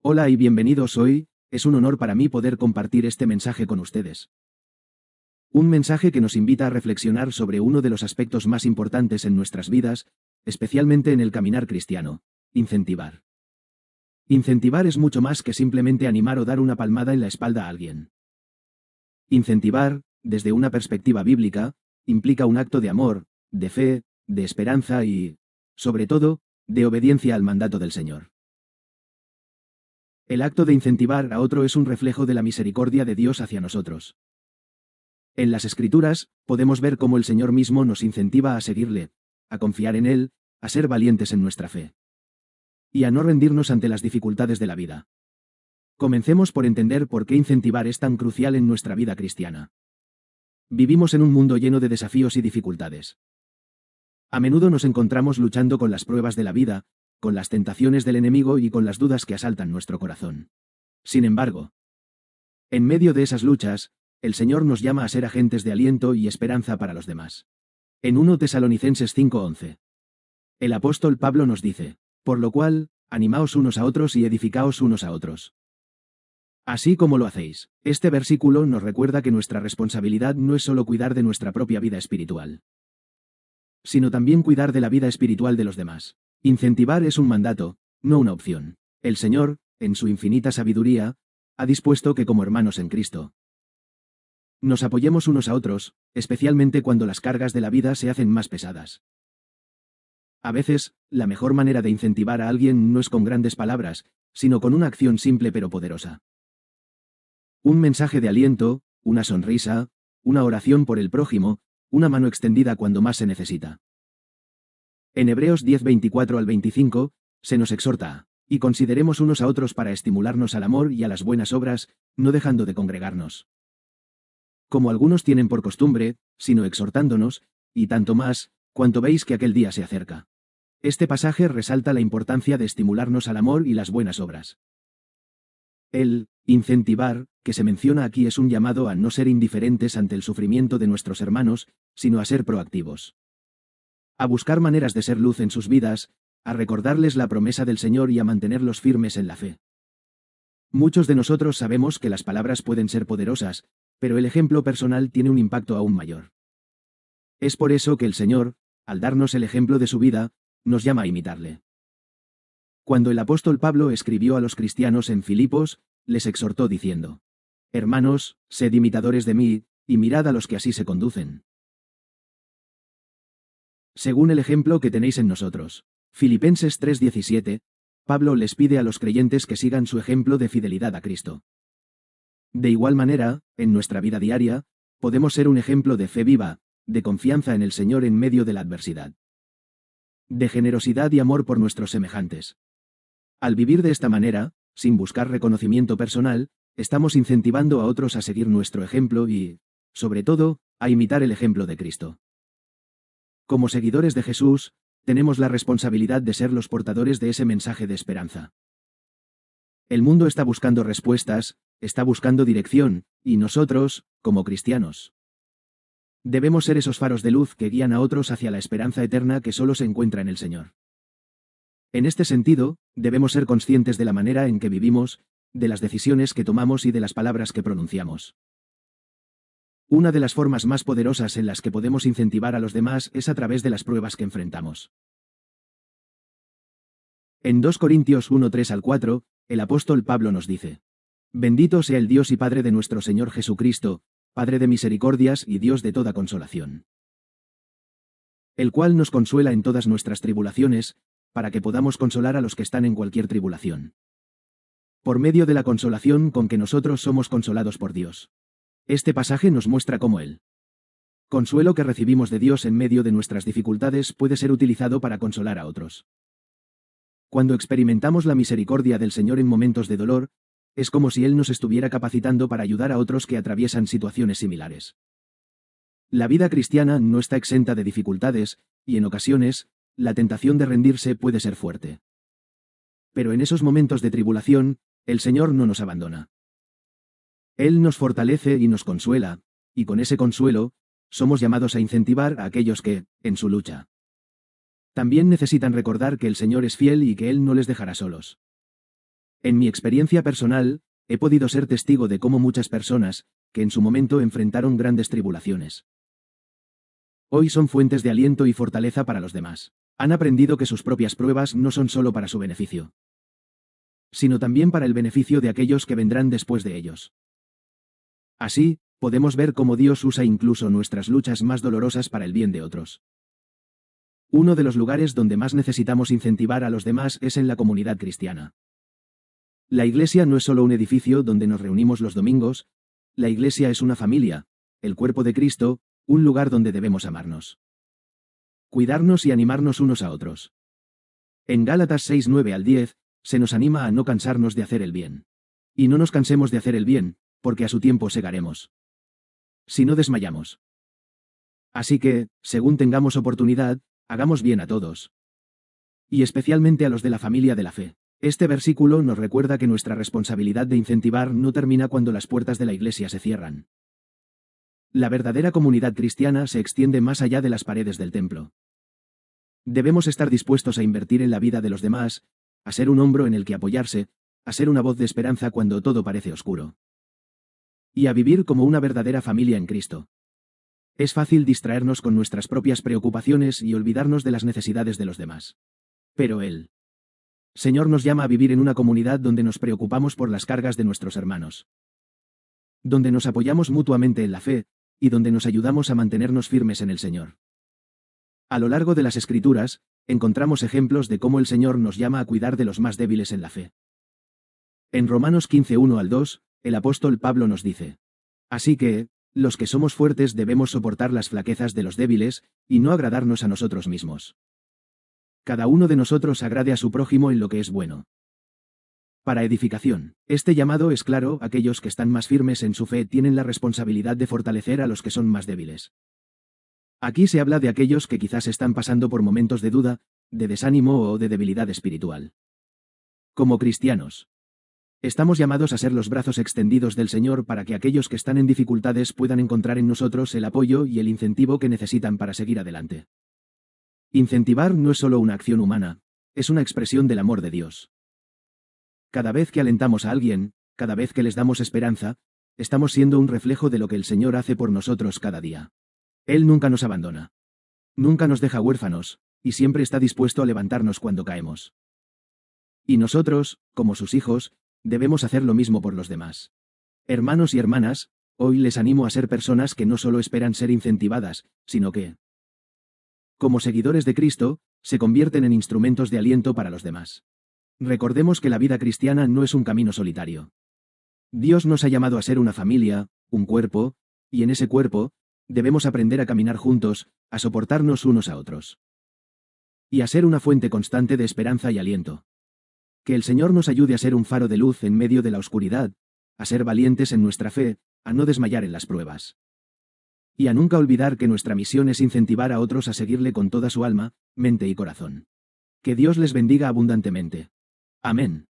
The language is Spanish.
Hola y bienvenidos hoy, es un honor para mí poder compartir este mensaje con ustedes. Un mensaje que nos invita a reflexionar sobre uno de los aspectos más importantes en nuestras vidas, especialmente en el caminar cristiano: incentivar. Incentivar es mucho más que simplemente animar o dar una palmada en la espalda a alguien. Incentivar, desde una perspectiva bíblica, implica un acto de amor, de fe, de esperanza y, sobre todo, de obediencia al mandato del Señor. El acto de incentivar a otro es un reflejo de la misericordia de Dios hacia nosotros. En las Escrituras, podemos ver cómo el Señor mismo nos incentiva a seguirle, a confiar en Él, a ser valientes en nuestra fe. Y a no rendirnos ante las dificultades de la vida. Comencemos por entender por qué incentivar es tan crucial en nuestra vida cristiana. Vivimos en un mundo lleno de desafíos y dificultades. A menudo nos encontramos luchando con las pruebas de la vida, con las tentaciones del enemigo y con las dudas que asaltan nuestro corazón. Sin embargo, en medio de esas luchas, el Señor nos llama a ser agentes de aliento y esperanza para los demás. En 1 Tesalonicenses 5:11. El apóstol Pablo nos dice: por lo cual, animaos unos a otros y edificaos unos a otros. Así como lo hacéis, este versículo nos recuerda que nuestra responsabilidad no es solo cuidar de nuestra propia vida espiritual, sino también cuidar de la vida espiritual de los demás. Incentivar es un mandato, no una opción. El Señor, en su infinita sabiduría, ha dispuesto que como hermanos en Cristo, nos apoyemos unos a otros, especialmente cuando las cargas de la vida se hacen más pesadas. A veces, la mejor manera de incentivar a alguien no es con grandes palabras, sino con una acción simple pero poderosa. Un mensaje de aliento, una sonrisa, una oración por el prójimo, una mano extendida cuando más se necesita. En Hebreos 10:24 al 25, se nos exhorta a: y consideremos unos a otros para estimularnos al amor y a las buenas obras, no dejando de congregarnos, como algunos tienen por costumbre, sino exhortándonos, y tanto más, cuanto veis que aquel día se acerca. Este pasaje resalta la importancia de estimularnos al amor y las buenas obras. El incentivar, que se menciona aquí, es un llamado a no ser indiferentes ante el sufrimiento de nuestros hermanos, sino a ser proactivos. A buscar maneras de ser luz en sus vidas, a recordarles la promesa del Señor y a mantenerlos firmes en la fe. Muchos de nosotros sabemos que las palabras pueden ser poderosas, pero el ejemplo personal tiene un impacto aún mayor. Es por eso que el Señor, al darnos el ejemplo de su vida, nos llama a imitarle. Cuando el apóstol Pablo escribió a los cristianos en Filipos, les exhortó diciendo: hermanos, sed imitadores de mí, y mirad a los que así se conducen, según el ejemplo que tenéis en nosotros. Filipenses 3:17, Pablo les pide a los creyentes que sigan su ejemplo de fidelidad a Cristo. De igual manera, en nuestra vida diaria, podemos ser un ejemplo de fe viva, de confianza en el Señor en medio de la adversidad, de generosidad y amor por nuestros semejantes. Al vivir de esta manera, sin buscar reconocimiento personal, estamos incentivando a otros a seguir nuestro ejemplo y, sobre todo, a imitar el ejemplo de Cristo. Como seguidores de Jesús, tenemos la responsabilidad de ser los portadores de ese mensaje de esperanza. El mundo está buscando respuestas, está buscando dirección, y nosotros, como cristianos, debemos ser esos faros de luz que guían a otros hacia la esperanza eterna que solo se encuentra en el Señor. En este sentido, debemos ser conscientes de la manera en que vivimos, de las decisiones que tomamos y de las palabras que pronunciamos. Una de las formas más poderosas en las que podemos incentivar a los demás es a través de las pruebas que enfrentamos. En 2 Corintios 1:3 al 4, el apóstol Pablo nos dice: bendito sea el Dios y Padre de nuestro Señor Jesucristo, Padre de misericordias y Dios de toda consolación, el cual nos consuela en todas nuestras tribulaciones, para que podamos consolar a los que están en cualquier tribulación, por medio de la consolación con que nosotros somos consolados por Dios. Este pasaje nos muestra cómo el consuelo que recibimos de Dios en medio de nuestras dificultades puede ser utilizado para consolar a otros. Cuando experimentamos la misericordia del Señor en momentos de dolor, es como si Él nos estuviera capacitando para ayudar a otros que atraviesan situaciones similares. La vida cristiana no está exenta de dificultades, y en ocasiones, la tentación de rendirse puede ser fuerte. Pero en esos momentos de tribulación, el Señor no nos abandona. Él nos fortalece y nos consuela, y con ese consuelo, somos llamados a incentivar a aquellos que, en su lucha, también necesitan recordar que el Señor es fiel y que Él no les dejará solos. En mi experiencia personal, he podido ser testigo de cómo muchas personas, que en su momento enfrentaron grandes tribulaciones, hoy son fuentes de aliento y fortaleza para los demás. Han aprendido que sus propias pruebas no son solo para su beneficio, sino también para el beneficio de aquellos que vendrán después de ellos. Así, podemos ver cómo Dios usa incluso nuestras luchas más dolorosas para el bien de otros. Uno de los lugares donde más necesitamos incentivar a los demás es en la comunidad cristiana. La iglesia no es solo un edificio donde nos reunimos los domingos, la iglesia es una familia, el cuerpo de Cristo, un lugar donde debemos amarnos, cuidarnos y animarnos unos a otros. En Gálatas 6:9 al 10, se nos anima a no cansarnos de hacer el bien. Y no nos cansemos de hacer el bien, porque a su tiempo segaremos, si no desmayamos. Así que, según tengamos oportunidad, hagamos bien a todos, y especialmente a los de la familia de la fe. Este versículo nos recuerda que nuestra responsabilidad de incentivar no termina cuando las puertas de la iglesia se cierran. La verdadera comunidad cristiana se extiende más allá de las paredes del templo. Debemos estar dispuestos a invertir en la vida de los demás, a ser un hombro en el que apoyarse, a ser una voz de esperanza cuando todo parece oscuro, y a vivir como una verdadera familia en Cristo. Es fácil distraernos con nuestras propias preocupaciones y olvidarnos de las necesidades de los demás. Pero el Señor nos llama a vivir en una comunidad donde nos preocupamos por las cargas de nuestros hermanos, donde nos apoyamos mutuamente en la fe, y donde nos ayudamos a mantenernos firmes en el Señor. A lo largo de las Escrituras, encontramos ejemplos de cómo el Señor nos llama a cuidar de los más débiles en la fe. En Romanos 15:1 al 2, el apóstol Pablo nos dice: Así que, los que somos fuertes debemos soportar las flaquezas de los débiles, y no agradarnos a nosotros mismos. Cada uno de nosotros agrade a su prójimo en lo que es bueno. Para edificación. Este llamado es claro: aquellos que están más firmes en su fe tienen la responsabilidad de fortalecer a los que son más débiles. Aquí se habla de aquellos que quizás están pasando por momentos de duda, de desánimo o de debilidad espiritual. Como cristianos, estamos llamados a ser los brazos extendidos del Señor para que aquellos que están en dificultades puedan encontrar en nosotros el apoyo y el incentivo que necesitan para seguir adelante. Incentivar no es solo una acción humana, es una expresión del amor de Dios. Cada vez que alentamos a alguien, cada vez que les damos esperanza, estamos siendo un reflejo de lo que el Señor hace por nosotros cada día. Él nunca nos abandona. Nunca nos deja huérfanos, y siempre está dispuesto a levantarnos cuando caemos. Y nosotros, como sus hijos, debemos hacer lo mismo por los demás. Hermanos y hermanas, hoy les animo a ser personas que no solo esperan ser incentivadas, sino que, como seguidores de Cristo, se convierten en instrumentos de aliento para los demás. Recordemos que la vida cristiana no es un camino solitario. Dios nos ha llamado a ser una familia, un cuerpo, y en ese cuerpo, debemos aprender a caminar juntos, a soportarnos unos a otros, y a ser una fuente constante de esperanza y aliento. Que el Señor nos ayude a ser un faro de luz en medio de la oscuridad, a ser valientes en nuestra fe, a no desmayar en las pruebas, y a nunca olvidar que nuestra misión es incentivar a otros a seguirle con toda su alma, mente y corazón. Que Dios les bendiga abundantemente. Amén.